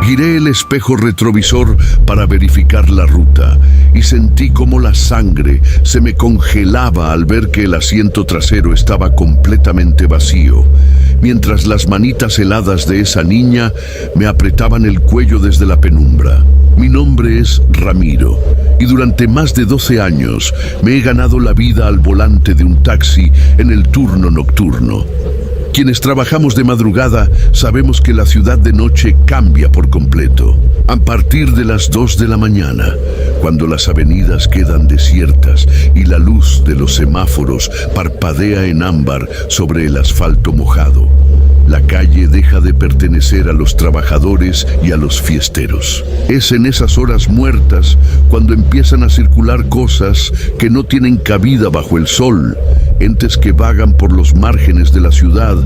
Giré el espejo retrovisor para verificar la ruta y sentí como la sangre se me congelaba al ver que el asiento trasero estaba completamente vacío, mientras las manitas heladas de esa niña me apretaban el cuello desde la penumbra. Mi nombre es Ramiro y durante más de 12 años me he ganado la vida al volante de un taxi en el turno nocturno. Quienes trabajamos de madrugada sabemos que la ciudad de noche cambia por completo. A partir de las 2 de la mañana, cuando las avenidas quedan desiertas y la luz de los semáforos parpadea en ámbar sobre el asfalto mojado, la calle deja de pertenecer a los trabajadores y a los fiesteros. Es en esas horas muertas cuando empiezan a circular cosas que no tienen cabida bajo el sol, entes que vagan por los márgenes de la ciudad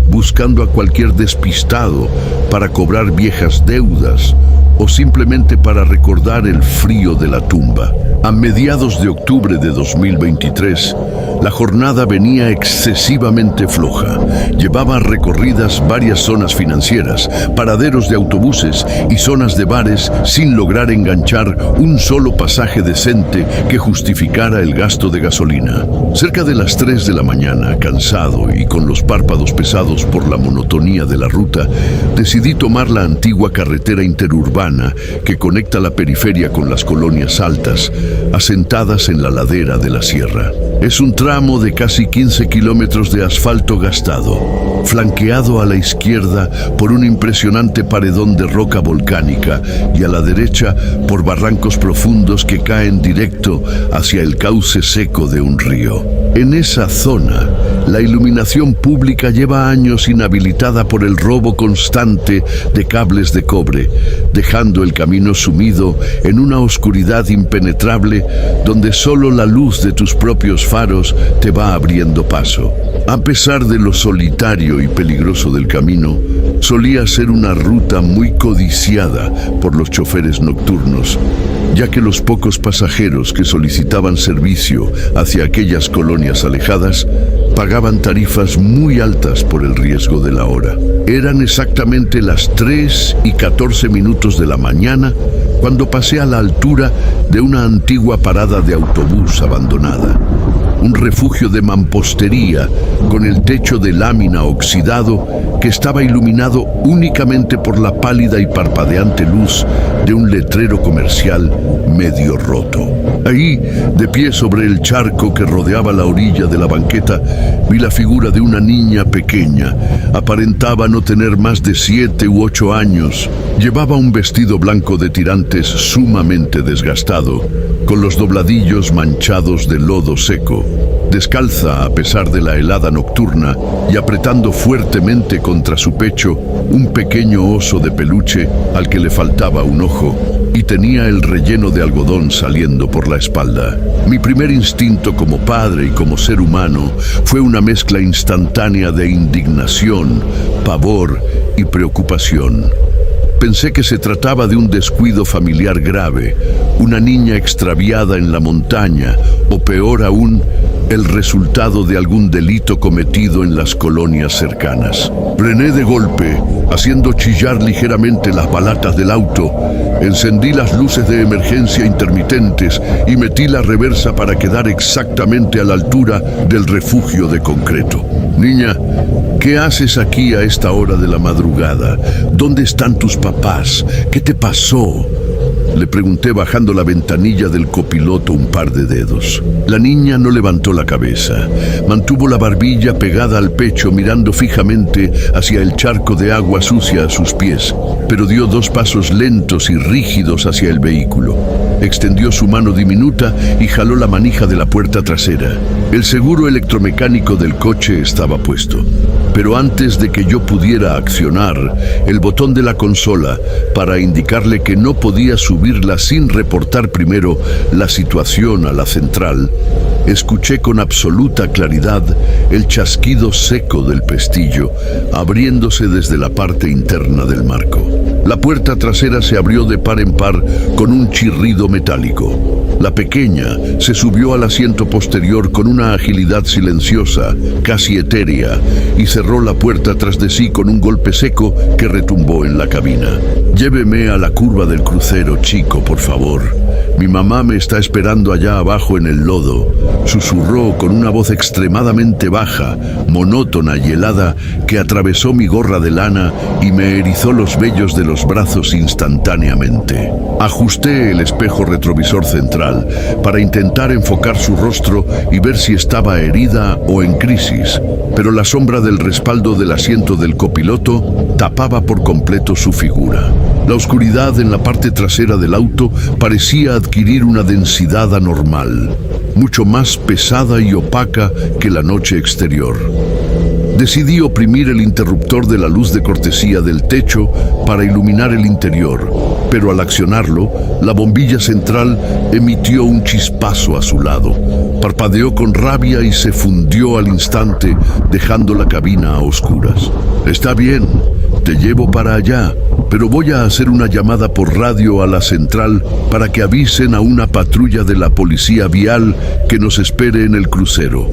buscando a cualquier despistado para cobrar viejas deudas o simplemente para recordar el frío de la tumba. A mediados de octubre de 2023, la jornada venía excesivamente floja. Llevaba recorridas varias zonas financieras, paraderos de autobuses y zonas de bares sin lograr enganchar un solo pasaje decente que justificara el gasto de gasolina. Cerca de las 3 de la mañana, cansado y con los párpados pesados por la monotonía de la ruta, decidí tomar la antigua carretera interurbana que conecta la periferia con las colonias altas, asentadas en la ladera de la sierra. Es un tramo de casi 15 kilómetros de asfalto gastado, flanqueado a la izquierda por un impresionante paredón de roca volcánica y a la derecha por barrancos profundos que caen directo hacia el cauce seco de un río. En esa zona, la iluminación pública lleva años inhabilitada por el robo constante de cables de cobre, dejando el camino sumido en una oscuridad impenetrable donde solo la luz de tus propios faros te va abriendo paso. A pesar de lo solitario y peligroso del camino, solía ser una ruta muy codiciada por los choferes nocturnos, ya que los pocos pasajeros que solicitaban servicio hacia aquellas colonias alejadas pagaban tarifas muy altas por el riesgo de la hora. Eran exactamente las 3:14 de la mañana cuando pasé a la altura de una antigua parada de autobús abandonada. Un refugio de mampostería con el techo de lámina oxidado que estaba iluminado únicamente por la pálida y parpadeante luz de un letrero comercial medio roto. Ahí, de pie sobre el charco que rodeaba la orilla de la banqueta, vi la figura de una niña pequeña. Aparentaba no tener más de 7 u 8 años. Llevaba un vestido blanco de tirantes sumamente desgastado, con los dobladillos manchados de lodo seco. Descalza a pesar de la helada nocturna y apretando fuertemente contra su pecho un pequeño oso de peluche al que le faltaba un ojo y tenía el relleno de algodón saliendo por la espalda. Mi primer instinto como padre y como ser humano fue una mezcla instantánea de indignación, pavor y preocupación. Pensé que se trataba de un descuido familiar grave, una niña extraviada en la montaña, o peor aún, el resultado de algún delito cometido en las colonias cercanas. Frené de golpe, haciendo chillar ligeramente las balatas del auto, encendí las luces de emergencia intermitentes y metí la reversa para quedar exactamente a la altura del refugio de concreto. Niña, ¿qué haces aquí a esta hora de la madrugada? ¿Dónde están tus papás? ¿Qué te pasó?, le pregunté bajando la ventanilla del copiloto un par de dedos. La niña no levantó la cabeza. Mantuvo la barbilla pegada al pecho mirando fijamente hacia el charco de agua sucia a sus pies, pero dio 2 pasos lentos y rígidos hacia el vehículo. Extendió su mano diminuta y jaló la manija de la puerta trasera. El seguro electromecánico del coche estaba puesto, pero antes de que yo pudiera accionar el botón de la consola para indicarle que no podía subirla sin reportar primero la situación a la central, escuché con absoluta claridad el chasquido seco del pestillo abriéndose desde la parte interna del marco. La puerta trasera se abrió de par en par con un chirrido metálico. La pequeña se subió al asiento posterior con una agilidad silenciosa, casi etérea, y cerró la puerta tras de sí con un golpe seco que retumbó en la cabina. «Lléveme a la curva del crucero, chico, por favor. Mi mamá me está esperando allá abajo en el lodo», susurró con una voz extremadamente baja, monótona y helada, que atravesó mi gorra de lana y me erizó los vellos de los brazos instantáneamente. Ajusté el espejo retrovisor central para intentar enfocar su rostro y ver si estaba herida o en crisis, pero la sombra del respaldo del asiento del copiloto tapaba por completo su figura. La oscuridad en la parte trasera del auto parecía adquirir una densidad anormal, mucho más pesada y opaca que la noche exterior. Decidí oprimir el interruptor de la luz de cortesía del techo para iluminar el interior, pero al accionarlo, la bombilla central emitió un chispazo a su lado. Parpadeó con rabia y se fundió al instante, dejando la cabina a oscuras. «Está bien, te llevo para allá, pero voy a hacer una llamada por radio a la central para que avisen a una patrulla de la policía vial que nos espere en el crucero»,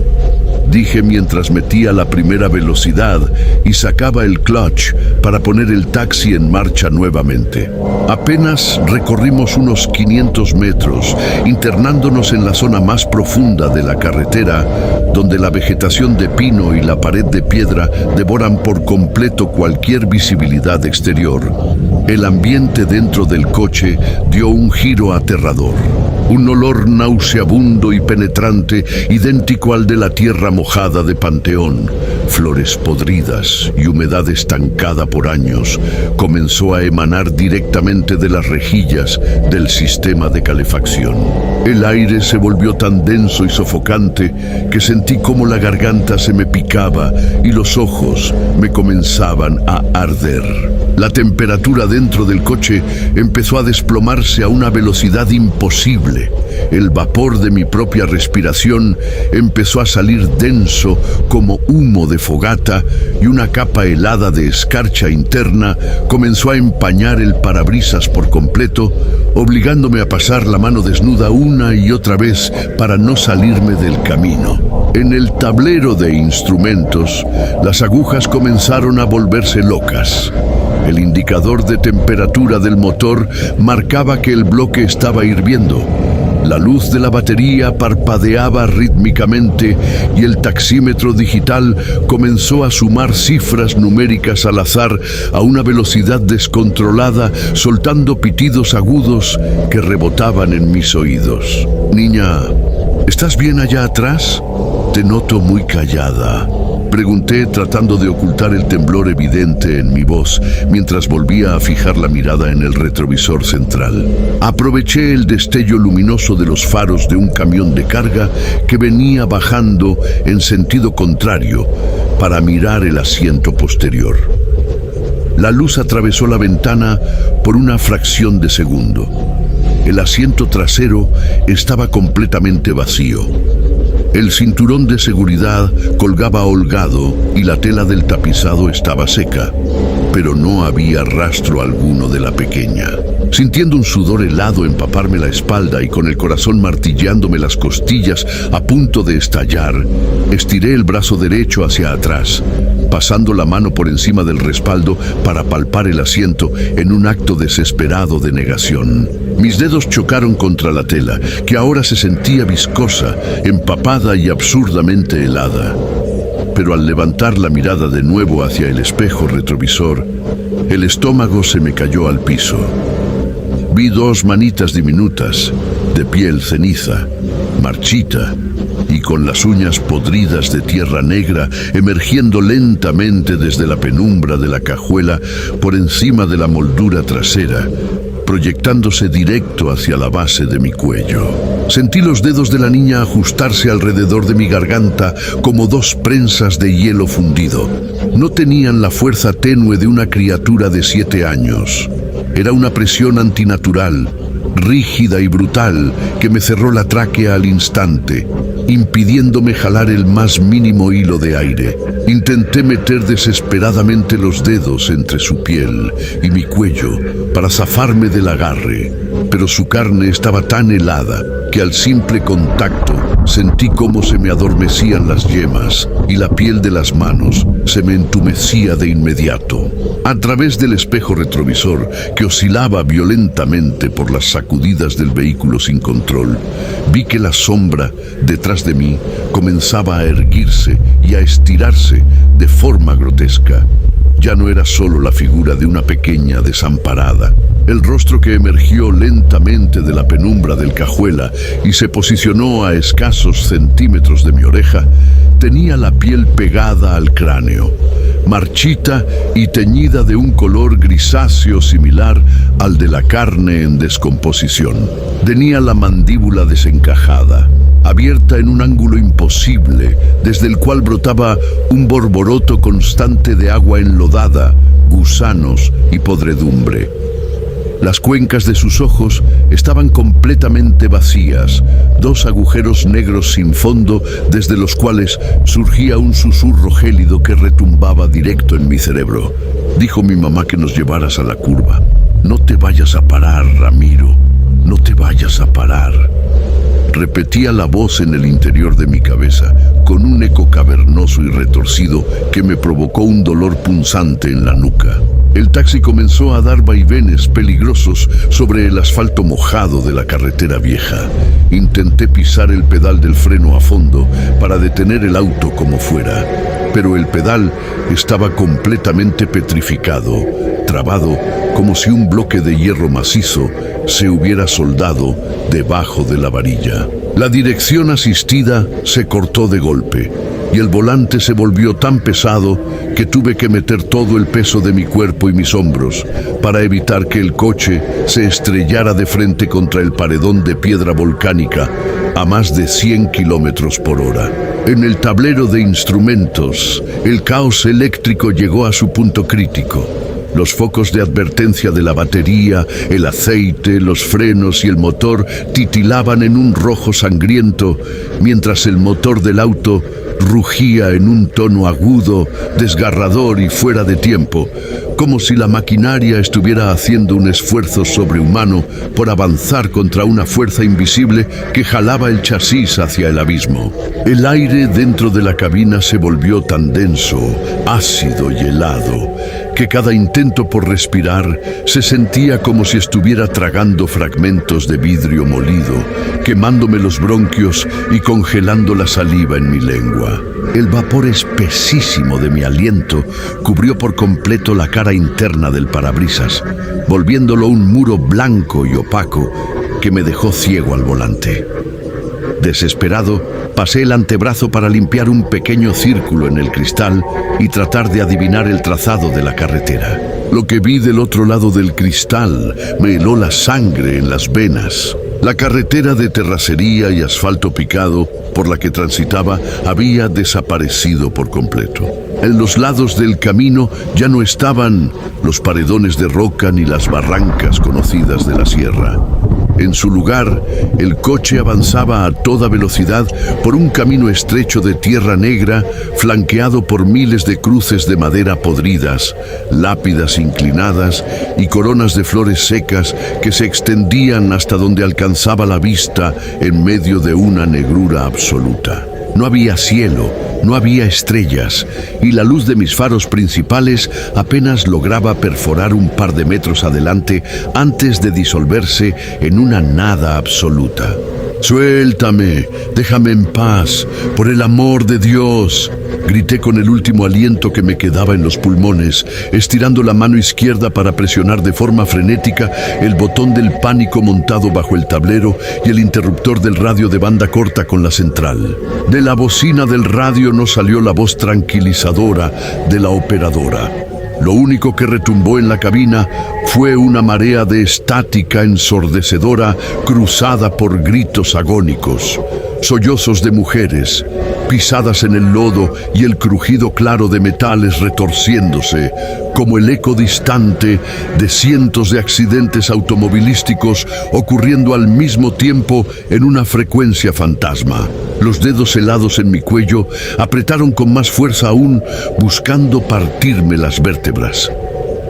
dije mientras metía la primera velocidad y sacaba el clutch para poner el taxi en marcha nuevamente. Apenas recorrimos unos 500 metros, internándonos en la zona más profunda de la carretera, donde la vegetación de pino y la pared de piedra devoran por completo cualquier visibilidad exterior. El ambiente dentro del coche dio un giro aterrador. Un olor nauseabundo y penetrante, idéntico al de la tierra mojada de Panteón, flores podridas y humedad estancada por años, comenzó a emanar directamente de las rejillas del sistema de calefacción. El aire se volvió tan denso y sofocante que sentí como la garganta se me picaba y los ojos me comenzaban a arder. La temperatura dentro del coche empezó a desplomarse a una velocidad imposible. El vapor de mi propia respiración empezó a salir denso como humo de fogata y una capa helada de escarcha interna comenzó a empañar el parabrisas por completo, obligándome a pasar la mano desnuda una y otra vez para no salirme del camino. En el tablero de instrumentos, las agujas comenzaron a volverse locas. El indicador de temperatura del motor marcaba que el bloque estaba hirviendo. La luz de la batería parpadeaba rítmicamente y el taxímetro digital comenzó a sumar cifras numéricas al azar a una velocidad descontrolada, soltando pitidos agudos que rebotaban en mis oídos. «Niña, ¿estás bien allá atrás? Te noto muy callada», pregunté, tratando de ocultar el temblor evidente en mi voz mientras volvía a fijar la mirada en el retrovisor central. Aproveché el destello luminoso de los faros de un camión de carga que venía bajando en sentido contrario para mirar el asiento posterior. La luz atravesó la ventana por una fracción de segundo. El asiento trasero estaba completamente vacío. El cinturón de seguridad colgaba holgado y la tela del tapizado estaba seca, pero no había rastro alguno de la pequeña. Sintiendo un sudor helado empaparme la espalda y con el corazón martilleándome las costillas a punto de estallar, estiré el brazo derecho hacia atrás, pasando la mano por encima del respaldo para palpar el asiento en un acto desesperado de negación. Mis dedos chocaron contra la tela, que ahora se sentía viscosa, empapada y absurdamente helada. Pero al levantar la mirada de nuevo hacia el espejo retrovisor, el estómago se me cayó al piso. Vi dos manitas diminutas, de piel ceniza, marchita, y con las uñas podridas de tierra negra emergiendo lentamente desde la penumbra de la cajuela por encima de la moldura trasera, proyectándose directo hacia la base de mi cuello. Sentí los dedos de la niña ajustarse alrededor de mi garganta como dos prensas de hielo fundido. No tenían la fuerza tenue de una criatura de 7 años. Era una presión antinatural, rígida y brutal que me cerró la tráquea al instante, impidiéndome jalar el más mínimo hilo de aire. Intenté meter desesperadamente los dedos entre su piel y mi cuello para zafarme del agarre, pero su carne estaba tan helada que al simple contacto sentí cómo se me adormecían las yemas y la piel de las manos se me entumecía de inmediato. A través del espejo retrovisor, que oscilaba violentamente por las sacudidas del vehículo sin control, vi que la sombra detrás de mí comenzaba a erguirse y a estirarse de forma grotesca. Ya no era solo la figura de una pequeña desamparada. El rostro que emergió lentamente de la penumbra del cajuela y se posicionó a escasos centímetros de mi oreja tenía la piel pegada al cráneo, marchita y teñida de un color grisáceo similar al de la carne en descomposición. Tenía la mandíbula desencajada, abierta en un ángulo imposible, desde el cual brotaba un borboroto constante de agua enlodada, gusanos y podredumbre. Las cuencas de sus ojos estaban completamente vacías, dos agujeros negros sin fondo desde los cuales surgía un susurro gélido que retumbaba directo en mi cerebro. Dijo mi mamá que nos llevaras a la curva. No te vayas a parar, Ramiro, no te vayas a parar. Repetía la voz en el interior de mi cabeza, con un eco cavernoso y retorcido que me provocó un dolor punzante en la nuca. El taxi comenzó a dar vaivenes peligrosos sobre el asfalto mojado de la carretera vieja. Intenté pisar el pedal del freno a fondo para detener el auto como fuera, pero el pedal estaba completamente petrificado, trabado, como si un bloque de hierro macizo se hubiera soldado debajo de la varilla. La dirección asistida se cortó de golpe y el volante se volvió tan pesado que tuve que meter todo el peso de mi cuerpo y mis hombros para evitar que el coche se estrellara de frente contra el paredón de piedra volcánica a más de 100 kilómetros por hora. En el tablero de instrumentos, el caos eléctrico llegó a su punto crítico. Los focos de advertencia de la batería, el aceite, los frenos y el motor titilaban en un rojo sangriento, mientras el motor del auto rugía en un tono agudo, desgarrador y fuera de tiempo, como si la maquinaria estuviera haciendo un esfuerzo sobrehumano por avanzar contra una fuerza invisible que jalaba el chasis hacia el abismo. El aire dentro de la cabina se volvió tan denso, ácido y helado, que cada intento por respirar se sentía como si estuviera tragando fragmentos de vidrio molido, quemándome los bronquios y congelando la saliva en mi lengua. El vapor espesísimo de mi aliento cubrió por completo la cara interna del parabrisas, volviéndolo un muro blanco y opaco que me dejó ciego al volante. Desesperado, pasé el antebrazo para limpiar un pequeño círculo en el cristal y tratar de adivinar el trazado de la carretera. Lo que vi del otro lado del cristal me heló la sangre en las venas. La carretera de terracería y asfalto picado por la que transitaba había desaparecido por completo. En los lados del camino ya no estaban los paredones de roca ni las barrancas conocidas de la sierra. En su lugar, el coche avanzaba a toda velocidad por un camino estrecho de tierra negra, flanqueado por miles de cruces de madera podridas, lápidas inclinadas y coronas de flores secas que se extendían hasta donde alcanzaba la vista en medio de una negrura absoluta. No había cielo, no había estrellas, y la luz de mis faros principales apenas lograba perforar un par de metros adelante antes de disolverse en una nada absoluta. «Suéltame, déjame en paz, por el amor de Dios», grité con el último aliento que me quedaba en los pulmones, estirando la mano izquierda para presionar de forma frenética el botón del pánico montado bajo el tablero y el interruptor del radio de banda corta con la central. De la bocina del radio no salió la voz tranquilizadora de la operadora. Lo único que retumbó en la cabina Fue una marea de estática ensordecedora cruzada por gritos agónicos, sollozos de mujeres, pisadas en el lodo y el crujido claro de metales retorciéndose, como el eco distante de cientos de accidentes automovilísticos ocurriendo al mismo tiempo en una frecuencia fantasma. Los dedos helados en mi cuello apretaron con más fuerza aún, buscando partirme las vértebras.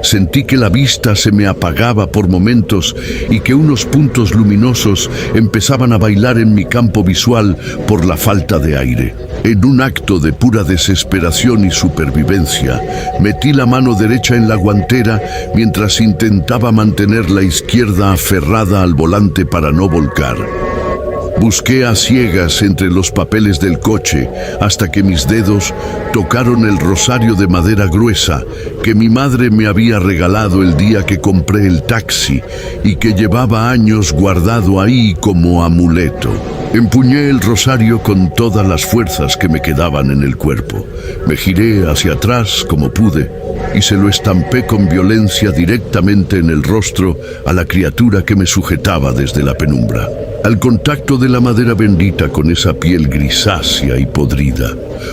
Sentí que la vista se me apagaba por momentos y que unos puntos luminosos empezaban a bailar en mi campo visual por la falta de aire. En un acto de pura desesperación y supervivencia, metí la mano derecha en la guantera mientras intentaba mantener la izquierda aferrada al volante para no volcar. Busqué a ciegas entre los papeles del coche hasta que mis dedos tocaron el rosario de madera gruesa que mi madre me había regalado el día que compré el taxi y que llevaba años guardado ahí como amuleto. Empuñé el rosario con todas las fuerzas que me quedaban en el cuerpo. Me giré hacia atrás como pude y se lo estampé con violencia directamente en el rostro a la criatura que me sujetaba desde la penumbra. Al contacto de la madera bendita con esa piel grisácea y podrida,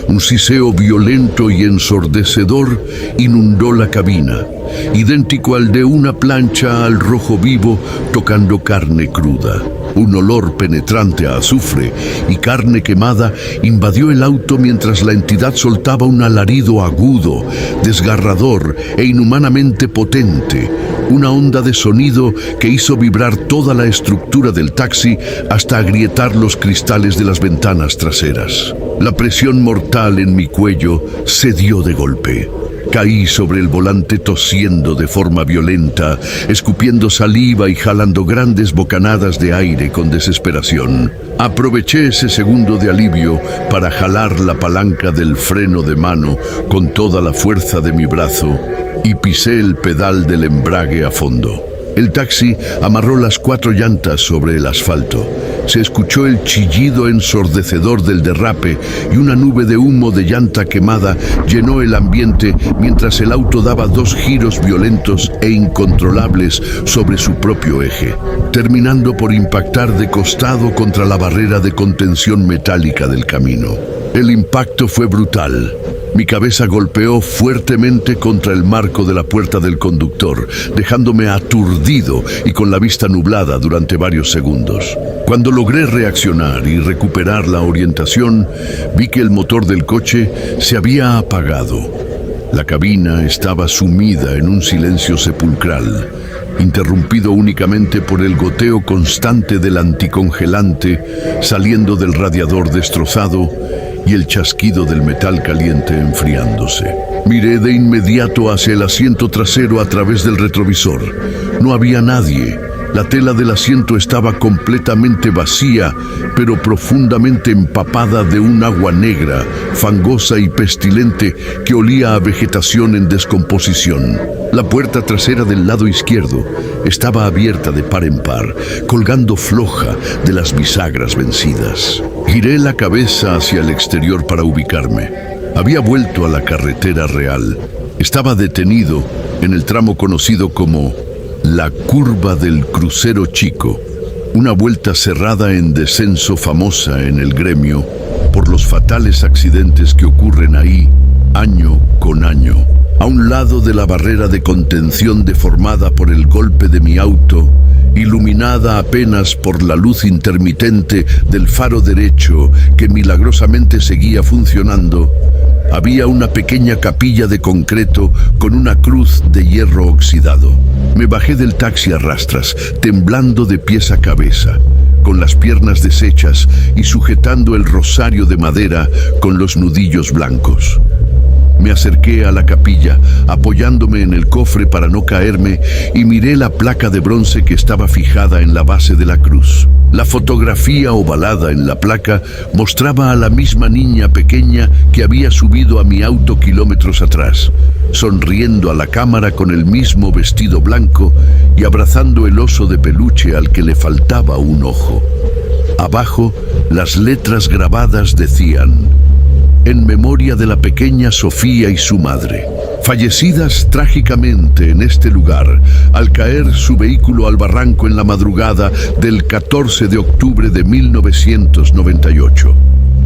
un siseo violento y ensordecedor inundó la cabina, idéntico al de una plancha al rojo vivo tocando carne cruda. Un olor penetrante a azufre y carne quemada invadió el auto mientras la entidad soltaba un alarido agudo, desgarrador e inhumanamente potente, una onda de sonido que hizo vibrar toda la estructura del taxi hasta agrietar los cristales de las ventanas traseras. La presión mortal en mi cuello cedió de golpe. Caí sobre el volante tosiendo de forma violenta, escupiendo saliva y jalando grandes bocanadas de aire con desesperación. Aproveché ese segundo de alivio para jalar la palanca del freno de mano con toda la fuerza de mi brazo y pisé el pedal del embrague a fondo. El taxi amarró las 4 llantas sobre el asfalto. Se escuchó el chillido ensordecedor del derrape y una nube de humo de llanta quemada llenó el ambiente mientras el auto daba 2 giros violentos e incontrolables sobre su propio eje, terminando por impactar de costado contra la barrera de contención metálica del camino. El impacto fue brutal. Mi cabeza golpeó fuertemente contra el marco de la puerta del conductor, dejándome aturdido y con la vista nublada durante varios segundos. Cuando logré reaccionar y recuperar la orientación, vi que el motor del coche se había apagado. La cabina estaba sumida en un silencio sepulcral, interrumpido únicamente por el goteo constante del anticongelante saliendo del radiador destrozado y el chasquido del metal caliente enfriándose. Miré de inmediato hacia el asiento trasero a través del retrovisor. No había nadie. La tela del asiento estaba completamente vacía, pero profundamente empapada de un agua negra, fangosa y pestilente que olía a vegetación en descomposición. La puerta trasera del lado izquierdo estaba abierta de par en par, colgando floja de las bisagras vencidas. Giré la cabeza hacia el exterior para ubicarme. Había vuelto a la carretera real. Estaba detenido en el tramo conocido como la curva del crucero chico, una vuelta cerrada en descenso famosa en el gremio por los fatales accidentes que ocurren ahí año con año. A un lado de la barrera de contención deformada por el golpe de mi auto, iluminada apenas por la luz intermitente del faro derecho que milagrosamente seguía funcionando, había una pequeña capilla de concreto con una cruz de hierro oxidado. Me bajé del taxi a rastras, temblando de pies a cabeza, con las piernas deshechas y sujetando el rosario de madera con los nudillos blancos. Me acerqué a la capilla, apoyándome en el cofre para no caerme, y miré la placa de bronce que estaba fijada en la base de la cruz. La fotografía ovalada en la placa mostraba a la misma niña pequeña que había subido a mi auto kilómetros atrás, sonriendo a la cámara con el mismo vestido blanco y abrazando el oso de peluche al que le faltaba un ojo. Abajo, las letras grabadas decían: en memoria de la pequeña Sofía y su madre, fallecidas trágicamente en este lugar al caer su vehículo al barranco en la madrugada del 14 de octubre de 1998.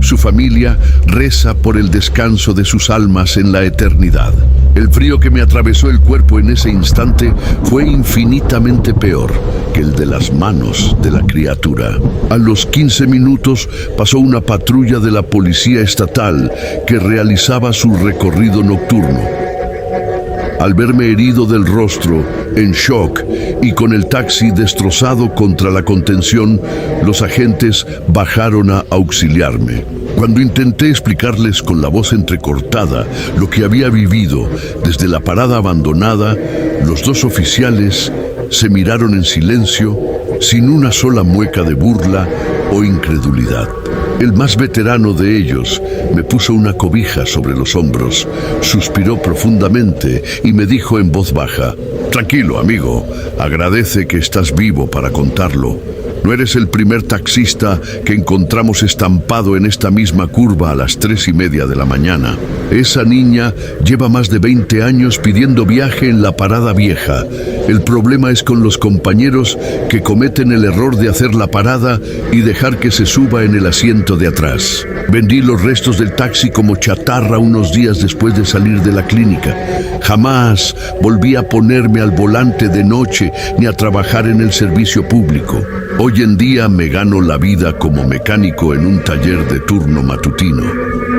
Su familia reza por el descanso de sus almas en la eternidad. El frío que me atravesó el cuerpo en ese instante fue infinitamente peor que el de las manos de la criatura. A los 15 minutos pasó una patrulla de la policía estatal que realizaba su recorrido nocturno. Al verme herido del rostro, en shock y con el taxi destrozado contra la contención, los agentes bajaron a auxiliarme. Cuando intenté explicarles con la voz entrecortada lo que había vivido desde la parada abandonada, los dos oficiales se miraron en silencio, sin una sola mueca de burla o incredulidad. El más veterano de ellos me puso una cobija sobre los hombros, suspiró profundamente y me dijo en voz baja: «Tranquilo, amigo, agradece que estás vivo para contarlo. No eres el primer taxista que encontramos estampado en esta misma curva a las 3:30 de la mañana. Esa niña lleva más de 20 años pidiendo viaje en la parada vieja. El problema es con los compañeros que cometen el error de hacer la parada y dejar que se suba en el asiento de atrás. Vendí los restos del taxi como chatarra unos días después de salir de la clínica. Jamás volví a ponerme al volante de noche ni a trabajar en el servicio público. Hoy en día me gano la vida como mecánico en un taller de turno matutino.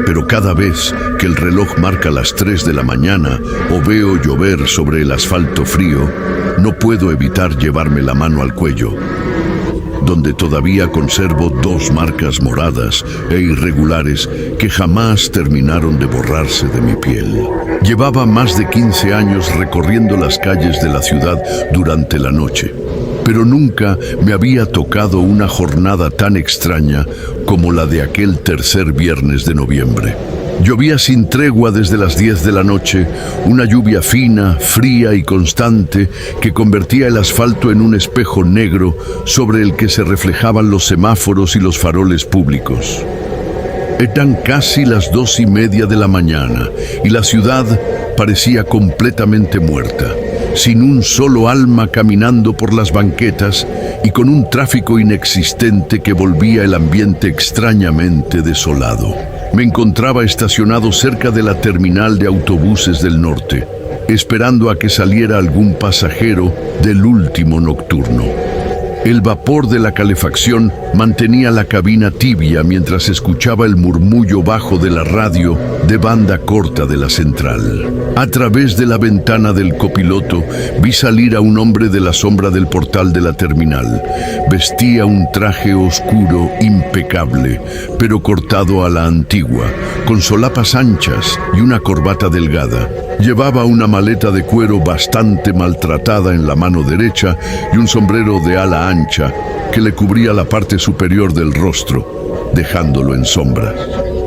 Pero cada vez que el reloj marca las 3 de la mañana o veo llover sobre el asfalto frío, no puedo evitar llevarme la mano al cuello, donde todavía conservo 2 marcas moradas e irregulares que jamás terminaron de borrarse de mi piel. Llevaba más de 15 años recorriendo las calles de la ciudad durante la noche, pero nunca me había tocado una jornada tan extraña como la de aquel tercer viernes de noviembre. Llovía sin tregua desde las 10 de la noche, una lluvia fina, fría y constante que convertía el asfalto en un espejo negro sobre el que se reflejaban los semáforos y los faroles públicos. Eran casi las 2:30 de la mañana y la ciudad parecía completamente muerta, sin un solo alma caminando por las banquetas y con un tráfico inexistente que volvía el ambiente extrañamente desolado. Me encontraba estacionado cerca de la terminal de autobuses del norte, esperando a que saliera algún pasajero del último nocturno. El vapor de la calefacción mantenía la cabina tibia mientras escuchaba el murmullo bajo de la radio de banda corta de la central. A través de la ventana del copiloto vi salir a un hombre de la sombra del portal de la terminal. Vestía un traje oscuro impecable, pero cortado a la antigua, con solapas anchas y una corbata delgada. Llevaba una maleta de cuero bastante maltratada en la mano derecha y un sombrero de ala ancha que le cubría la parte superior del rostro, dejándolo en sombras.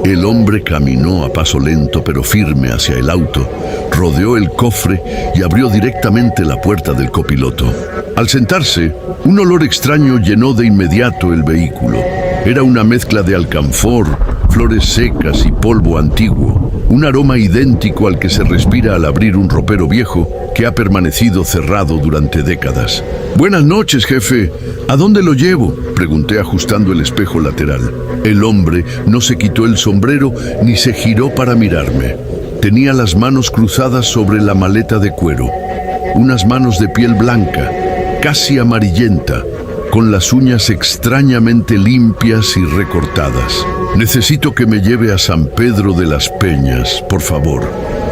El hombre caminó a paso lento pero firme hacia el auto, rodeó el cofre y abrió directamente la puerta del copiloto. Al sentarse, un olor extraño llenó de inmediato el vehículo. Era una mezcla de alcanfor, flores secas y polvo antiguo, un aroma idéntico al que se respira al abrir un ropero viejo que ha permanecido cerrado durante décadas. «Buenas noches, jefe. ¿A dónde lo llevo?», pregunté ajustando el espejo lateral. El hombre no se quitó el sombrero ni se giró para mirarme. Tenía las manos cruzadas sobre la maleta de cuero, unas manos de piel blanca, casi amarillenta, con las uñas extrañamente limpias y recortadas. «Necesito que me lleve a San Pedro de las Peñas, por favor»,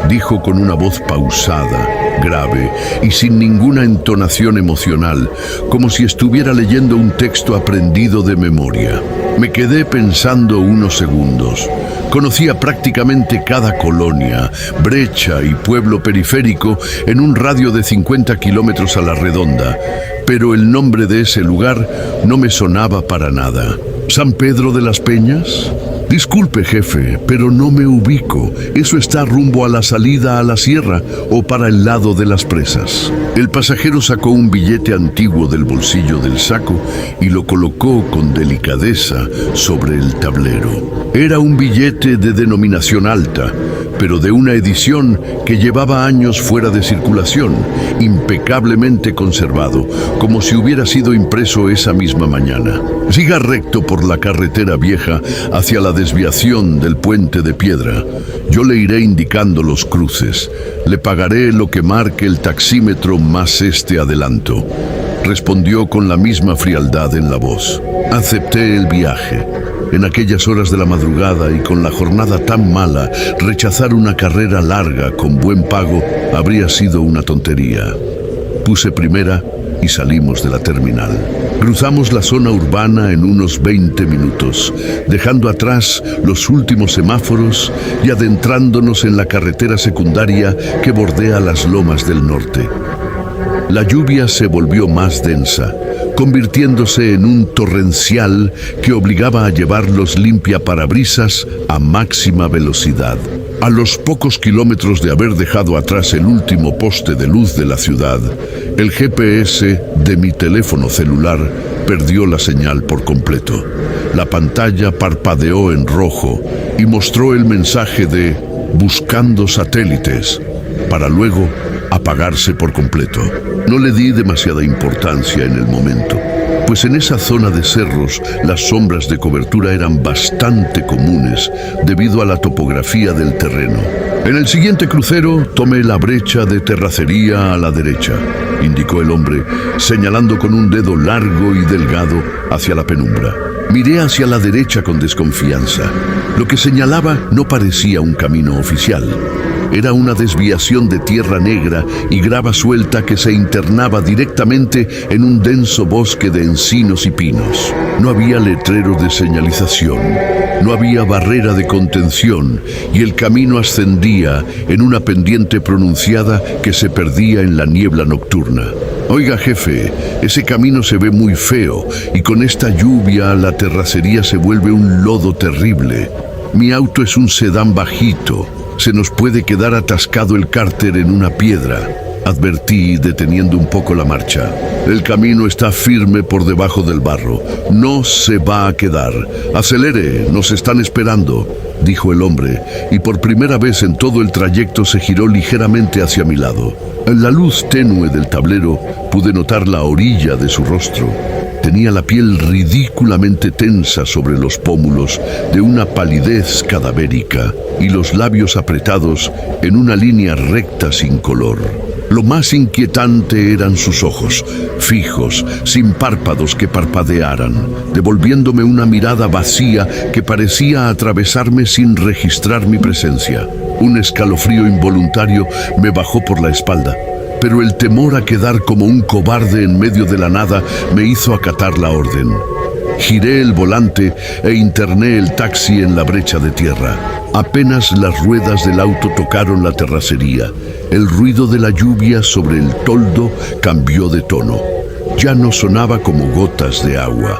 dijo con una voz pausada, grave y sin ninguna entonación emocional, como si estuviera leyendo un texto aprendido de memoria. Me quedé pensando unos segundos. Conocía prácticamente cada colonia, brecha y pueblo periférico en un radio de 50 kilómetros a la redonda, pero el nombre de ese lugar no me sonaba para nada. «¿San Pedro de las Peñas?», Disculpe, jefe, pero no me ubico. Eso está rumbo a la salida a la sierra o para el lado de las presas. El pasajero sacó un billete antiguo del bolsillo del saco y lo colocó con delicadeza sobre el tablero. Era un billete de denominación alta, pero de una edición que llevaba años fuera de circulación, impecablemente conservado, como si hubiera sido impreso esa misma mañana. Siga recto por la carretera vieja hacia la desviación del puente de piedra. Yo le iré indicando los cruces. Le pagaré lo que marque el taxímetro más este adelanto. Respondió con la misma frialdad en la voz. Acepté el viaje. En aquellas horas de la madrugada y con la jornada tan mala, rechazar una carrera larga con buen pago habría sido una tontería. Puse primera y salimos de la terminal. Cruzamos la zona urbana en unos 20 minutos, dejando atrás los últimos semáforos y adentrándonos en la carretera secundaria que bordea las lomas del norte. La lluvia se volvió más densa, convirtiéndose en un torrencial que obligaba a llevar los limpiaparabrisas a máxima velocidad. A los pocos kilómetros de haber dejado atrás el último poste de luz de la ciudad, el GPS de mi teléfono celular perdió la señal por completo. La pantalla parpadeó en rojo y mostró el mensaje de "buscando satélites", para luego apagarse por completo. No le di demasiada importancia en el momento, pues en esa zona de cerros las sombras de cobertura eran bastante comunes debido a la topografía del terreno. En el siguiente crucero tomé la brecha de terracería a la derecha, indicó el hombre, señalando con un dedo largo y delgado hacia la penumbra. Miré hacia la derecha con desconfianza. Lo que señalaba no parecía un camino oficial. Era una desviación de tierra negra y grava suelta que se internaba directamente en un denso bosque de encinos y pinos. No había letreros de señalización, no había barrera de contención y el camino ascendía en una pendiente pronunciada que se perdía en la niebla nocturna. Oiga, jefe, ese camino se ve muy feo y con esta lluvia la terracería se vuelve un lodo terrible. Mi auto es un sedán bajito. Se nos puede quedar atascado el cárter en una piedra, advertí deteniendo un poco la marcha. El camino está firme por debajo del barro. No se va a quedar. Acelere, nos están esperando, dijo el hombre, y por primera vez en todo el trayecto se giró ligeramente hacia mi lado. En la luz tenue del tablero pude notar la orilla de su rostro. Tenía la piel ridículamente tensa sobre los pómulos de una palidez cadavérica y los labios apretados en una línea recta sin color. Lo más inquietante eran sus ojos, fijos, sin párpados que parpadearan, devolviéndome una mirada vacía que parecía atravesarme sin registrar mi presencia. Un escalofrío involuntario me bajó por la espalda, pero el temor a quedar como un cobarde en medio de la nada me hizo acatar la orden. Giré el volante e interné el taxi en la brecha de tierra. Apenas las ruedas del auto tocaron la terracería, el ruido de la lluvia sobre el toldo cambió de tono. Ya no sonaba como gotas de agua.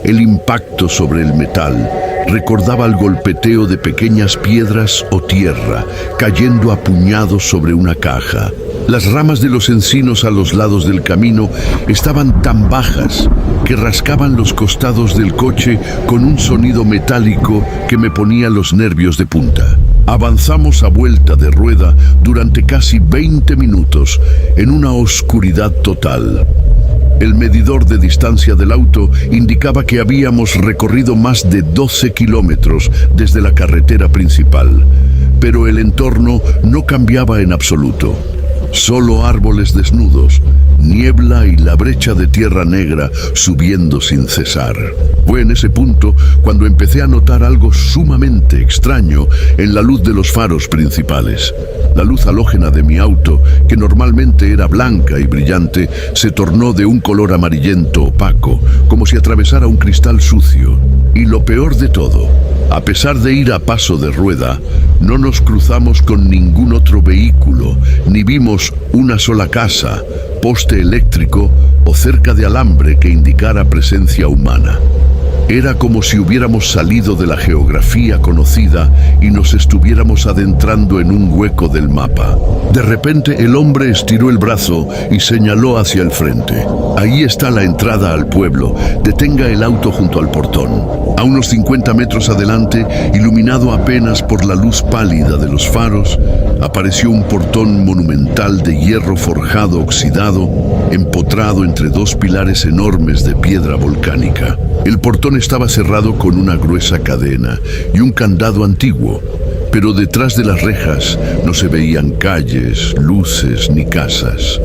El impacto sobre el metal recordaba el golpeteo de pequeñas piedras o tierra cayendo a puñados sobre una caja. Las ramas de los encinos a los lados del camino estaban tan bajas que rascaban los costados del coche con un sonido metálico que me ponía los nervios de punta. Avanzamos a vuelta de rueda durante casi 20 minutos en una oscuridad total. El medidor de distancia del auto indicaba que habíamos recorrido más de 12 kilómetros desde la carretera principal, pero el entorno no cambiaba en absoluto. Solo árboles desnudos, niebla y la brecha de tierra negra subiendo sin cesar. Fue en ese punto cuando empecé a notar algo sumamente extraño en la luz de los faros principales. La luz halógena de mi auto, que normalmente era blanca y brillante, se tornó de un color amarillento opaco, como si atravesara un cristal sucio. Y lo peor de todo, a pesar de ir a paso de rueda, no nos cruzamos con ningún otro vehículo, ni vimos una sola casa, poste eléctrico o cerca de alambre que indicara presencia humana. Era como si hubiéramos salido de la geografía conocida y nos estuviéramos adentrando en un hueco del mapa. De repente el hombre estiró el brazo y señaló hacia el frente. Ahí está la entrada al pueblo. Detenga el auto junto al portón. A unos 50 metros adelante, iluminado apenas por la luz pálida de los faros, apareció un portón monumental de hierro forjado oxidado, empotrado entre dos pilares enormes de piedra volcánica. El portón estaba cerrado con una gruesa cadena y un candado antiguo, pero detrás de las rejas no se veían calles, luces ni casas.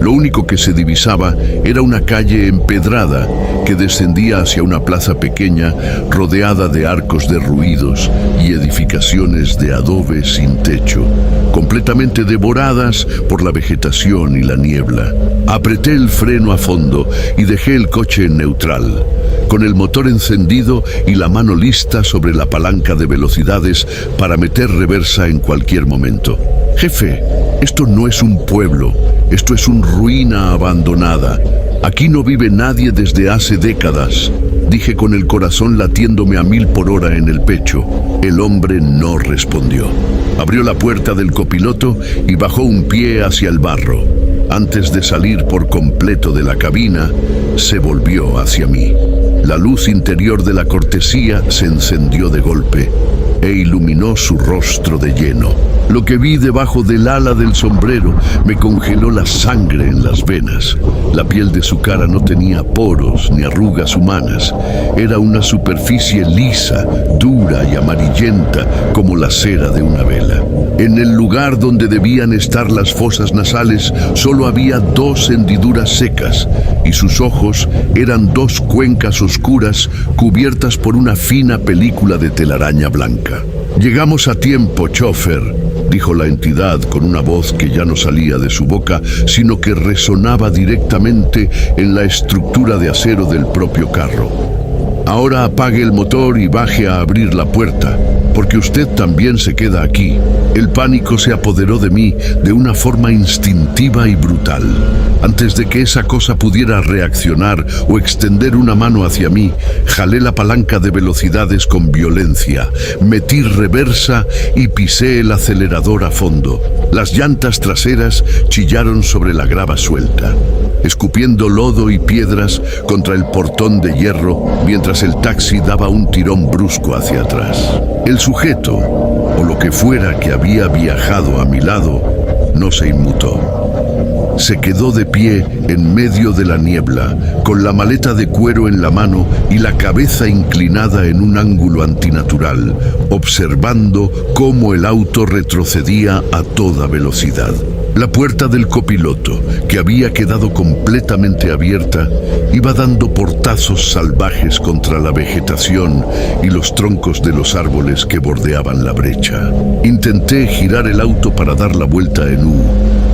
Lo único que se divisaba era una calle empedrada que descendía hacia una plaza pequeña rodeada de arcos derruidos y edificaciones de adobe sin techo, completamente devoradas por la vegetación y la niebla. Apreté el freno a fondo y dejé el coche en neutral, con el motor encendido y la mano lista sobre la palanca de velocidades para meter reversa en cualquier momento. Jefe, esto no es un pueblo, esto es una ruina abandonada. Aquí no vive nadie desde hace décadas, dije con el corazón latiéndome a 1000 por hora en el pecho. El hombre no respondió. Abrió la puerta del copiloto y bajó un pie hacia el barro. Antes de salir por completo de la cabina, se volvió hacia mí. La luz interior de la cortesía se encendió de golpe e iluminó su rostro de lleno. Lo que vi debajo del ala del sombrero me congeló la sangre en las venas. La piel de su cara no tenía poros ni arrugas humanas. Era una superficie lisa, dura y amarillenta como la cera de una vela. En el lugar donde debían estar las fosas nasales solo había 2 hendiduras secas y sus ojos eran 2 cuencas oscuras cubiertas por una fina película de telaraña blanca. «Llegamos a tiempo, chofer», dijo la entidad con una voz que ya no salía de su boca, sino que resonaba directamente en la estructura de acero del propio carro. «Ahora apague el motor y baje a abrir la puerta, porque usted también se queda aquí». El pánico se apoderó de mí de una forma instintiva y brutal. Antes de que esa cosa pudiera reaccionar o extender una mano hacia mí, jalé la palanca de velocidades con violencia, metí reversa y pisé el acelerador a fondo. Las llantas traseras chillaron sobre la grava suelta, escupiendo lodo y piedras contra el portón de hierro mientras el taxi daba un tirón brusco hacia atrás. El sujeto, o lo que fuera que había viajado a mi lado, no se inmutó. Se quedó de pie en medio de la niebla, con la maleta de cuero en la mano y la cabeza inclinada en un ángulo antinatural, observando cómo el auto retrocedía a toda velocidad. La puerta del copiloto, que había quedado completamente abierta, iba dando portazos salvajes contra la vegetación y los troncos de los árboles que bordeaban la brecha. Intenté girar el auto para dar la vuelta en U,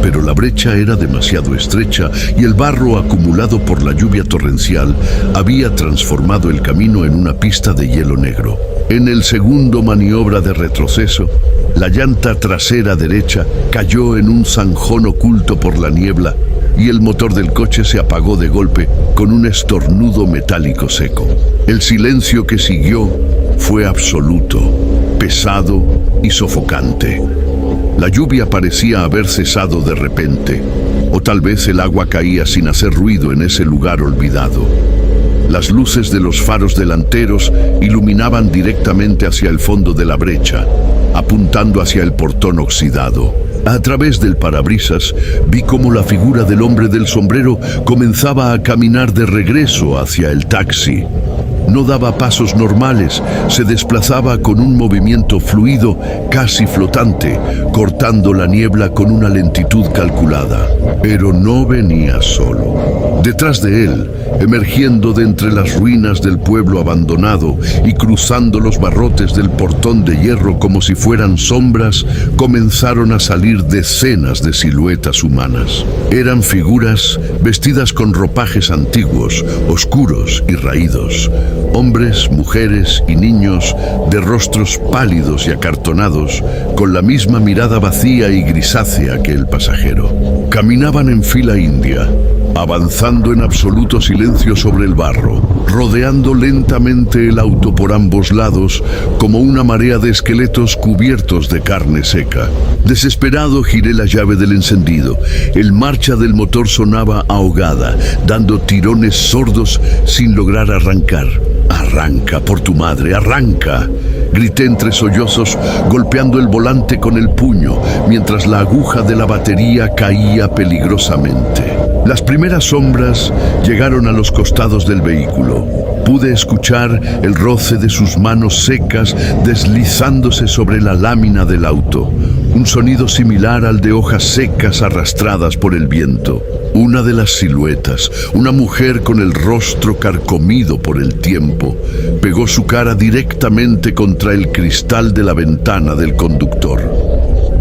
pero la brecha era demasiado estrecha y el barro acumulado por la lluvia torrencial había transformado el camino en una pista de hielo negro. En el segundo maniobra de retroceso, la llanta trasera derecha cayó en un zanjón oculto por la niebla y el motor del coche se apagó de golpe con un estornudo metálico seco. El silencio que siguió fue absoluto, pesado y sofocante. La lluvia parecía haber cesado de repente, o tal vez el agua caía sin hacer ruido en ese lugar olvidado. Las luces de los faros delanteros iluminaban directamente hacia el fondo de la brecha, apuntando hacia el portón oxidado. A través del parabrisas vi cómo la figura del hombre del sombrero comenzaba a caminar de regreso hacia el taxi. No daba pasos normales, se desplazaba con un movimiento fluido, casi flotante, cortando la niebla con una lentitud calculada. Pero no venía solo. Detrás de él, emergiendo de entre las ruinas del pueblo abandonado y cruzando los barrotes del portón de hierro como si fueran sombras, comenzaron a salir decenas de siluetas humanas. Eran figuras vestidas con ropajes antiguos, oscuros y raídos. Hombres, mujeres y niños de rostros pálidos y acartonados, con la misma mirada vacía y grisácea que el pasajero. Caminaban en fila india, avanzando en absoluto silencio sobre el barro, rodeando lentamente el auto por ambos lados como una marea de esqueletos cubiertos de carne seca. Desesperado giré la llave del encendido. El marcha del motor sonaba ahogada, dando tirones sordos sin lograr arrancar. «Arranca, por tu madre, arranca», grité entre sollozos, golpeando el volante con el puño, mientras la aguja de la batería caía peligrosamente. Las primeras sombras llegaron a los costados del vehículo. Pude escuchar el roce de sus manos secas deslizándose sobre la lámina del auto, un sonido similar al de hojas secas arrastradas por el viento. Una de las siluetas, una mujer con el rostro carcomido por el tiempo, pegó su cara directamente contra el cristal de la ventana del conductor.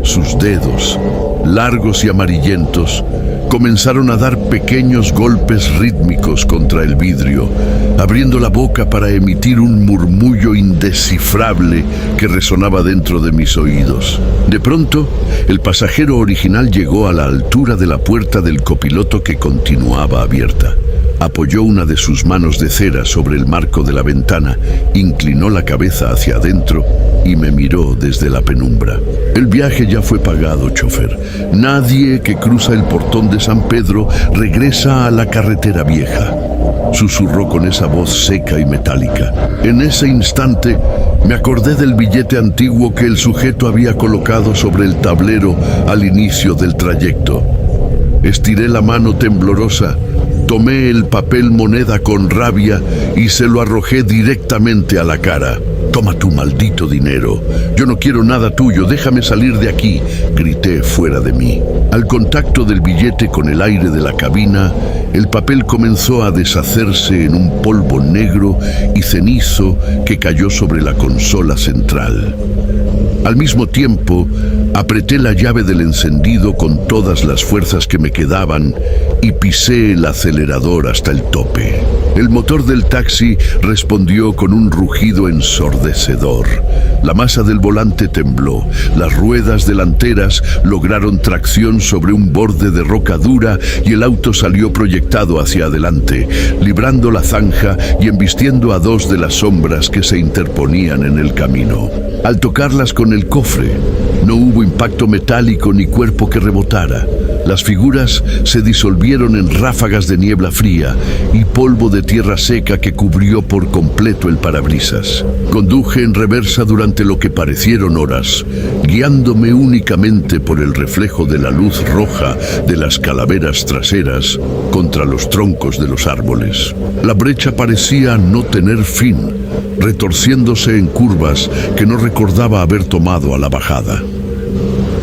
Sus dedos, largos y amarillentos, comenzaron a dar pequeños golpes rítmicos contra el vidrio, abriendo la boca para emitir un murmullo indescifrable que resonaba dentro de mis oídos. De pronto, el pasajero original llegó a la altura de la puerta del copiloto que continuaba abierta. Apoyó una de sus manos de cera sobre el marco de la ventana, inclinó la cabeza hacia adentro y me miró desde la penumbra. El viaje ya fue pagado, chofer. Nadie que cruza el portón de San Pedro regresa a la carretera vieja, susurró con esa voz seca y metálica. En ese instante me acordé del billete antiguo que el sujeto había colocado sobre el tablero al inicio del trayecto. Estiré la mano temblorosa, tomé el papel moneda con rabia y se lo arrojé directamente a la cara. «Toma tu maldito dinero. Yo no quiero nada tuyo, déjame salir de aquí», grité fuera de mí. Al contacto del billete con el aire de la cabina, el papel comenzó a deshacerse en un polvo negro y cenizo que cayó sobre la consola central. Al mismo tiempo, apreté la llave del encendido con todas las fuerzas que me quedaban y pisé el acelerador hasta el tope. El motor del taxi respondió con un rugido ensordecedor. La masa del volante tembló. Las ruedas delanteras lograron tracción sobre un borde de roca dura y el auto salió proyectado hacia adelante, librando la zanja y embistiendo a dos de las sombras que se interponían en el camino. Al tocarlas con el cofre, no hubo impacto metálico ni cuerpo que rebotara. Las figuras se disolvieron en ráfagas de niebla fría y polvo de tierra seca que cubrió por completo el parabrisas. Conduje en reversa durante lo que parecieron horas, guiándome únicamente por el reflejo de la luz roja de las calaveras traseras contra los troncos de los árboles. La brecha parecía no tener fin, retorciéndose en curvas que no recordaba haber tomado a la bajada.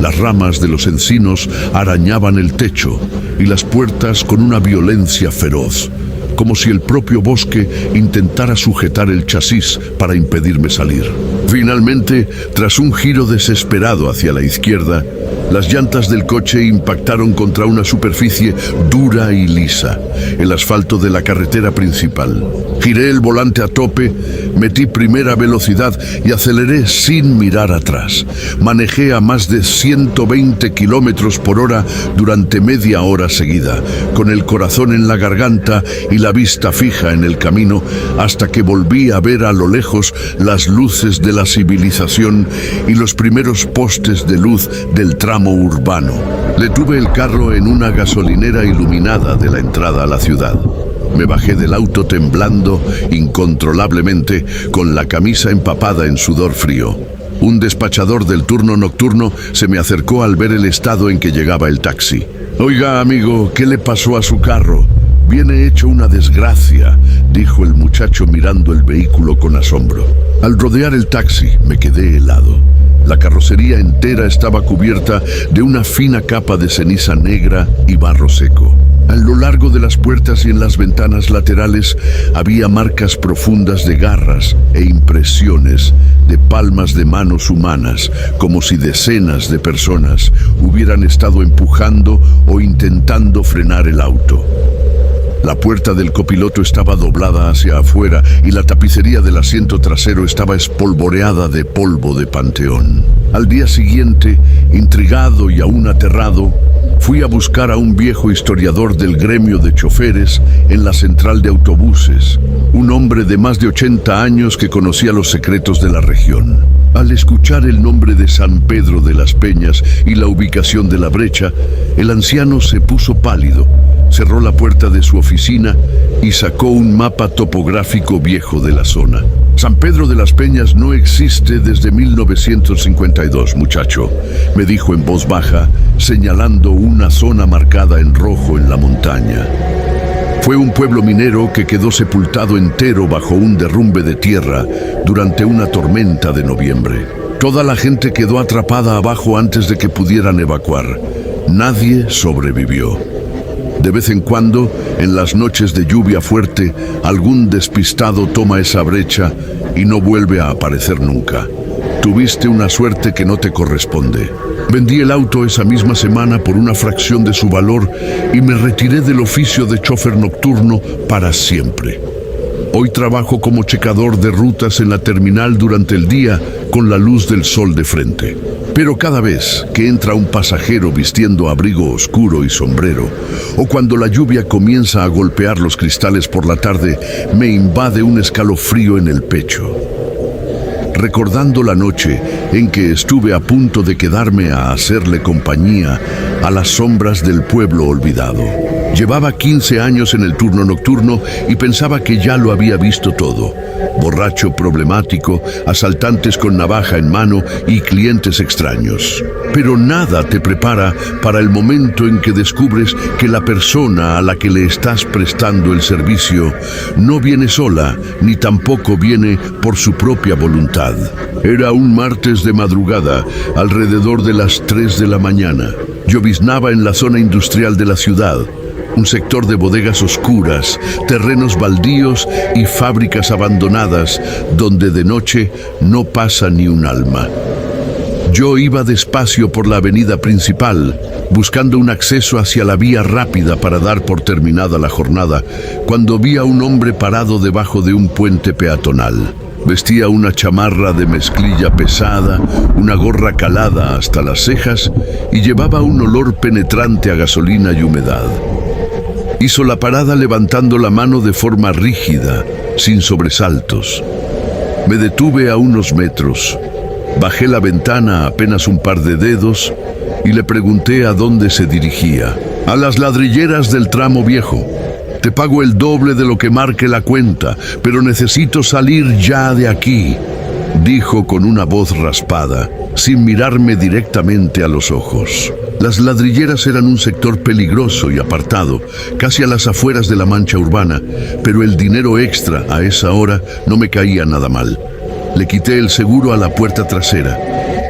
Las ramas de los encinos arañaban el techo y las puertas con una violencia feroz, como si el propio bosque intentara sujetar el chasis para impedirme salir. Finalmente, tras un giro desesperado hacia la izquierda, las llantas del coche impactaron contra una superficie dura y lisa, el asfalto de la carretera principal. Giré el volante a tope, metí primera velocidad y aceleré sin mirar atrás. Manejé a más de 120 kilómetros por hora durante media hora seguida, con el corazón en la garganta y la vista fija en el camino, hasta que volví a ver a lo lejos las luces de la civilización y los primeros postes de luz del tramo urbano. Detuve el carro en una gasolinera iluminada de la entrada a la ciudad. Me bajé del auto temblando incontrolablemente, con la camisa empapada en sudor frío. Un despachador del turno nocturno se me acercó al ver el estado en que llegaba el taxi. «Oiga, amigo, ¿qué le pasó a su carro? Viene hecho una desgracia», dijo el muchacho mirando el vehículo con asombro. Al rodear el taxi, me quedé helado. La carrocería entera estaba cubierta de una fina capa de ceniza negra y barro seco. A lo largo de las puertas y en las ventanas laterales había marcas profundas de garras e impresiones de palmas de manos humanas, como si decenas de personas hubieran estado empujando o intentando frenar el auto. La puerta del copiloto estaba doblada hacia afuera y la tapicería del asiento trasero estaba espolvoreada de polvo de panteón. Al día siguiente, intrigado y aún aterrado, Fui a buscar a un viejo historiador del gremio de choferes en la central de autobuses, un hombre de más de 80 años que conocía los secretos de la región. Al escuchar el nombre de San Pedro de las Peñas y la ubicación de la brecha, el anciano se puso pálido, cerró la puerta de su oficina y sacó un mapa topográfico viejo de la zona. San Pedro de las Peñas no existe desde 1952, muchacho, me dijo en voz baja, señalando una zona marcada en rojo en la montaña. Fue un pueblo minero que quedó sepultado entero bajo un derrumbe de tierra durante una tormenta de noviembre. Toda la gente quedó atrapada abajo antes de que pudieran evacuar. Nadie sobrevivió. De vez en cuando, en las noches de lluvia fuerte, algún despistado toma esa brecha y no vuelve a aparecer nunca. Tuviste una suerte que no te corresponde. Vendí el auto esa misma semana por una fracción de su valor y me retiré del oficio de chofer nocturno para siempre. Hoy trabajo como checador de rutas en la terminal durante el día con la luz del sol de frente. Pero cada vez que entra un pasajero vistiendo abrigo oscuro y sombrero, o cuando la lluvia comienza a golpear los cristales por la tarde, me invade un escalofrío en el pecho. Recordando la noche en que estuve a punto de quedarme a hacerle compañía a las sombras del pueblo olvidado. Llevaba 15 años en el turno nocturno y pensaba que ya lo había visto todo. Borracho problemático, asaltantes con navaja en mano y clientes extraños. Pero nada te prepara para el momento en que descubres que la persona a la que le estás prestando el servicio no viene sola, ni tampoco viene por su propia voluntad. Era un martes de madrugada, alrededor de las 3 de la mañana. Lloviznaba en la zona industrial de la ciudad. Un sector de bodegas oscuras, terrenos baldíos y fábricas abandonadas, donde de noche no pasa ni un alma. Yo iba despacio por la avenida principal, buscando un acceso hacia la vía rápida para dar por terminada la jornada, cuando vi a un hombre parado debajo de un puente peatonal. Vestía una chamarra de mezclilla pesada, una gorra calada hasta las cejas y llevaba un olor penetrante a gasolina y humedad. Hizo la parada levantando la mano de forma rígida, sin sobresaltos. Me detuve a unos metros, bajé la ventana a apenas un par de dedos y le pregunté a dónde se dirigía. A las ladrilleras del tramo viejo. Te pago el doble de lo que marque la cuenta, pero necesito salir ya de aquí, dijo con una voz raspada, sin mirarme directamente a los ojos. Las ladrilleras eran un sector peligroso y apartado, casi a las afueras de la mancha urbana, pero el dinero extra a esa hora no me caía nada mal. Le quité el seguro a la puerta trasera.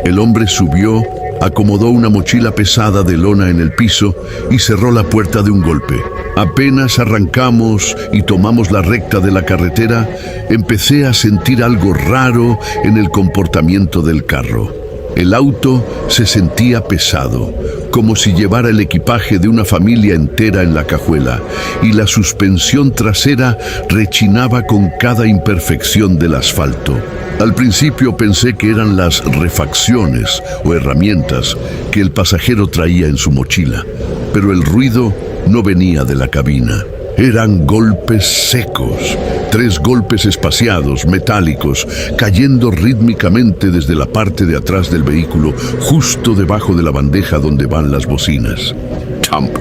El hombre subió, acomodó una mochila pesada de lona en el piso y cerró la puerta de un golpe. Apenas arrancamos y tomamos la recta de la carretera, empecé a sentir algo raro en el comportamiento del carro. El auto se sentía pesado, como si llevara el equipaje de una familia entera en la cajuela, y la suspensión trasera rechinaba con cada imperfección del asfalto. Al principio pensé que eran las refacciones o herramientas que el pasajero traía en su mochila, pero el ruido no venía de la cabina. Eran golpes secos, 3 golpes espaciados, metálicos, cayendo rítmicamente desde la parte de atrás del vehículo, justo debajo de la bandeja donde van las bocinas. Thump,